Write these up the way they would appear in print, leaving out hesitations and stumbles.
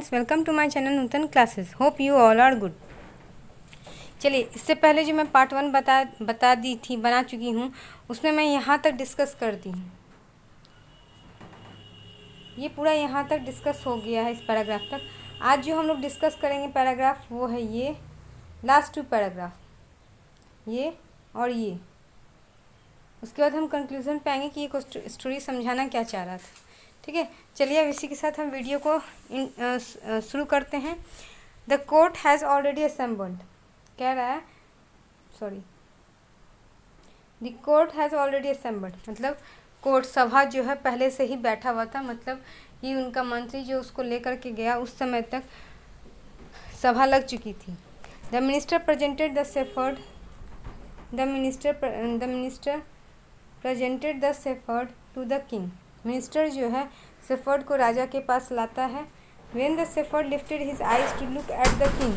Friends, welcome to my channel Nutan classes. Hope you all are good. चलिए, इससे पहले जो मैं पार्ट 1 बना चुकी हूँ, उसमें मैं यहाँ तक डिस्कस कर दी हूँ। ये पूरा यहाँ तक डिस्कस हो गया है इस पैराग्राफ तक। आज जो हम लोग डिस्कस करेंगे पैराग्राफ, वो है ये लास्ट 2 पैराग्राफ, ये और ये। उसके बाद हम कंक्लूजन पे आएंगे कि ये स्टोरी समझाना क्या चाह रहा था। ठीक है, चलिए अब इसी के साथ हम वीडियो को शुरू करते हैं। The court has already assembled, कह रहा है the court has already assembled, मतलब कोर्ट सभा जो है पहले से ही बैठा हुआ था। मतलब कि उनका मंत्री जो उसको लेकर के गया, उस समय तक सभा लग चुकी थी। The minister presented the shepherd to the king. Minister जो है सेफर्ड को राजा के पास लाता है। When the shepherd lifted his eyes to look at the king,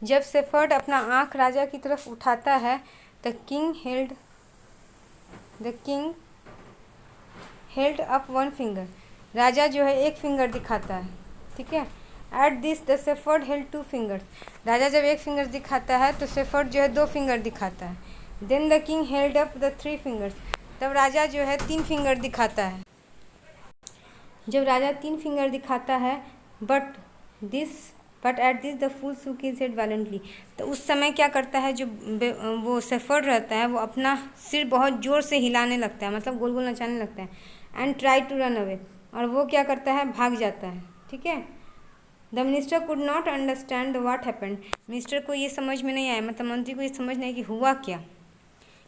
जब सेफर्ड अपना आँख राजा की तरफ उठाता है, the king held up one finger, राजा जो है एक फिंगर दिखाता है। ठीक है, at this the shepherd held 2 fingers, राजा जब एक फिंगर दिखाता है तो सेफर्ड जो है 2 फिंगर दिखाता है। Then the king held up the 3 fingers, तब राजा जो है 3 फिंगर दिखाता है। जब राजा 3 फिंगर दिखाता है, but at this the fool shook his head violently, तो उस समय क्या करता है, जो वो सेफर्ड रहता है, वो अपना सिर बहुत ज़ोर से हिलाने लगता है, मतलब गोल गोल नचाने लगता है। And try to run away, और वो क्या करता है, भाग जाता है। ठीक है, the minister could not understand what happened, minister को ये समझ में नहीं आया, मतलब मंत्री को ये समझ नहीं कि हुआ क्या।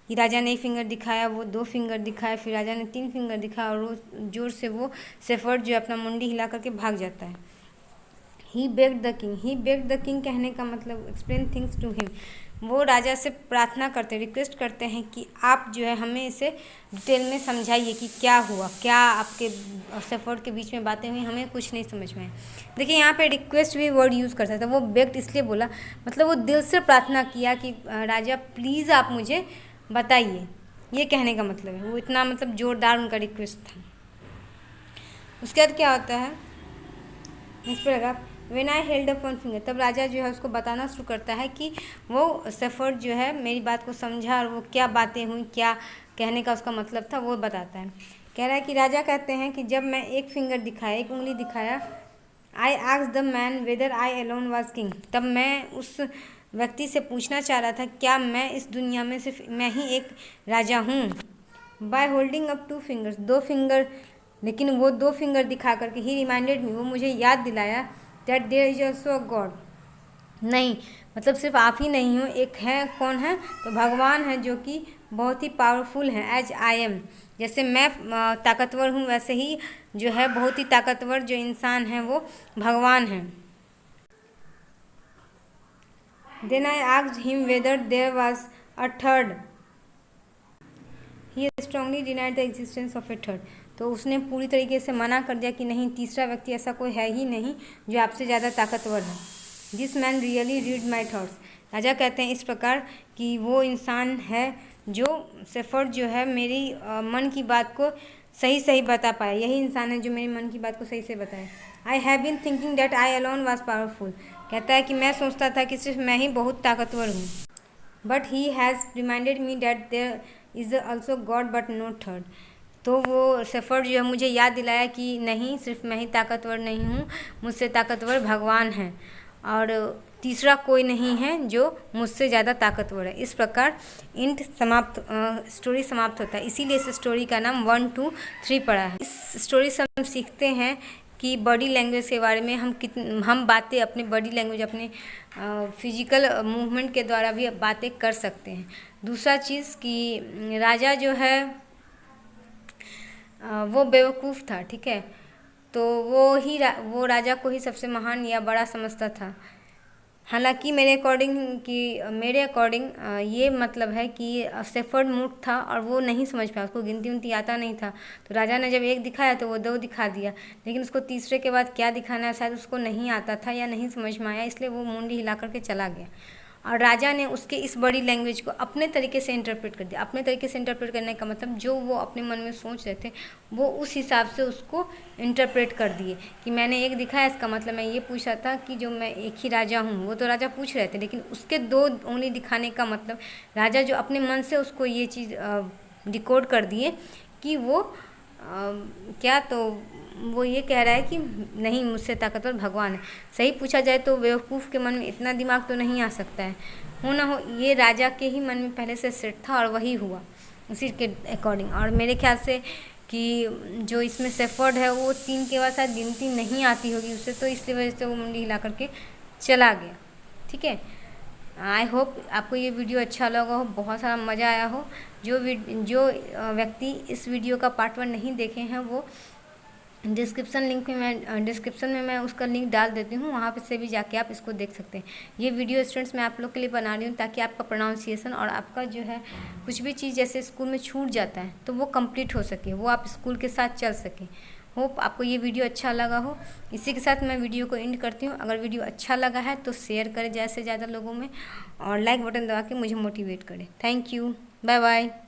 कि राजा ने 1 फिंगर दिखाया, वो 2 फिंगर दिखाया, फिर राजा ने 3 फिंगर दिखाया, और वो जोर से वो सेफर्ड जो अपना मुंडी हिला करके भाग जाता है। ही बेग्ड द किंग कहने का मतलब एक्सप्लेन थिंग्स टू हिम, वो राजा से प्रार्थना करते हैं, रिक्वेस्ट करते हैं कि आप जो है हमें इसे डिटेल में समझाइए कि क्या हुआ, क्या आपके सेफर्ड के बीच में बातें हुई, हमें कुछ नहीं समझ में आए। देखिए, यहाँ पे रिक्वेस्ट भी वर्ड यूज़ कर सकते हैं। वो बेग्ड इसलिए बोला, मतलब वो दिल से प्रार्थना किया कि राजा प्लीज़ आप मुझे बताइए, ये कहने का मतलब है। वो इतना मतलब ज़ोरदार उनका रिक्वेस्ट था। उसके बाद क्या होता है इस paragraph, when I held up one finger, तब राजा जो है उसको बताना शुरू करता है कि वो सेफर्ड जो है मेरी बात को समझा, और वो क्या बातें हुई, क्या कहने का उसका मतलब था, वो बताता है। कह रहा है कि राजा कहते हैं कि जब मैं 1 फिंगर दिखाया, 1 उंगली दिखाया, I asked the man whether I alone was king, तब मैं उस व्यक्ति से पूछना चाह रहा था क्या मैं इस दुनिया में सिर्फ मैं ही एक राजा हूँ। By holding up 2 fingers, 2 finger, लेकिन वो 2 फिंगर दिखा करके ही रिमाइंडेड मी, वो मुझे याद दिलाया that there is also a god, नहीं मतलब सिर्फ आप ही नहीं हो, एक है, कौन है, तो भगवान है, जो कि बहुत ही पावरफुल है। एज आई एम, जैसे मैं ताकतवर हूँ, वैसे ही जो है बहुत ही ताकतवर जो इंसान है वो भगवान है। Then I asked him whether there was a third. He strongly denied the existence of a third. तो उसने पूरी तरीके से मना कर दिया कि नहीं, तीसरा व्यक्ति ऐसा कोई है ही नहीं जो आपसे ज़्यादा ताकतवर है। This man really read my thoughts. राजा कहते हैं इस प्रकार कि वो इंसान है जो सेफर्ड जो है मेरी मन की बात को सही सही बता पाए, यही इंसान है जो मेरी मन की बात को सही से बताए। I have been thinking that I alone was powerful, कहता है कि मैं सोचता था कि सिर्फ मैं ही बहुत ताकतवर हूँ। But he has reminded me that there is also god but no third, तो वो सेफर्ड जो है मुझे याद दिलाया कि नहीं, सिर्फ मैं ही ताकतवर नहीं हूँ, मुझसे ताकतवर भगवान है, और तीसरा कोई नहीं है जो मुझसे ज़्यादा ताकतवर है। इस प्रकार स्टोरी समाप्त होता है। इसीलिए इस स्टोरी का नाम 1, 2, 3 पड़ा है। इस स्टोरी से हम सीखते हैं कि बॉडी लैंग्वेज के बारे में हम बातें अपने बॉडी लैंग्वेज, अपने फिजिकल मूवमेंट के द्वारा भी बातें कर सकते हैं। दूसरा चीज़ कि राजा जो है वो बेवकूफ़ था। ठीक है, तो वो राजा को ही सबसे महान या बड़ा समझता था। हालांकि मेरे अकॉर्डिंग ये मतलब है कि सेफर्ड मूर्ख था और वो नहीं समझ पाया, उसको गिनती उनती आता नहीं था। तो राजा ने जब 1 दिखाया तो वो 2 दिखा दिया, लेकिन उसको तीसरे के बाद क्या दिखाना है शायद उसको नहीं आता था या नहीं समझ में आया, इसलिए वो मुंडी हिला करके चला गया। और राजा ने उसके इस बड़ी लैंग्वेज को अपने तरीके से इंटरप्रेट कर दिया। अपने तरीके से इंटरप्रेट करने का मतलब जो वो अपने मन में सोच रहे थे वो उस हिसाब से उसको इंटरप्रेट कर दिए कि मैंने एक दिखाया, इसका मतलब मैं ये पूछा था कि जो मैं एक ही राजा हूँ। वो तो राजा पूछ रहे थे, लेकिन उसके दो उंगली दिखाने का मतलब राजा जो अपने मन से उसको ये चीज़ डिकोड कर दिए कि वो क्या, तो वो ये कह रहा है कि नहीं, मुझसे ताकतवर भगवान है। सही पूछा जाए तो बेवकूफ़ के मन में इतना दिमाग तो नहीं आ सकता है, हो ना हो ये राजा के ही मन में पहले से सेट था और वही हुआ उसी के अकॉर्डिंग। और मेरे ख्याल से कि जो इसमें सेफर्ड है वो 3 के बाद शायद गिनती नहीं आती होगी उसे, तो इसलिए वजह से वो मुंडी हिला करके चला गया। ठीक है, आई होप आपको ये वीडियो अच्छा लगा हो, बहुत सारा मज़ा आया हो। जो व्यक्ति इस वीडियो का पार्ट 1 नहीं देखे हैं वो डिस्क्रिप्शन में मैं उसका लिंक डाल देती हूँ, वहाँ पे से भी जाके आप इसको देख सकते हैं। ये वीडियो स्टूडेंट्स मैं आप लोग के लिए बना रही हूँ ताकि आपका प्रोनाउंसिएशन और आपका जो है कुछ भी चीज़ जैसे स्कूल में छूट जाता है तो वो कंप्लीट हो सके, वो आप स्कूल के साथ चल सकें। होप आपको ये वीडियो अच्छा लगा हो। इसी के साथ मैं वीडियो को एंड करती हूँ। अगर वीडियो अच्छा लगा है तो शेयर करें ज़्यादा से ज़्यादा लोगों में और लाइक बटन दबा के मुझे मोटिवेट करें। Thank you, bye bye.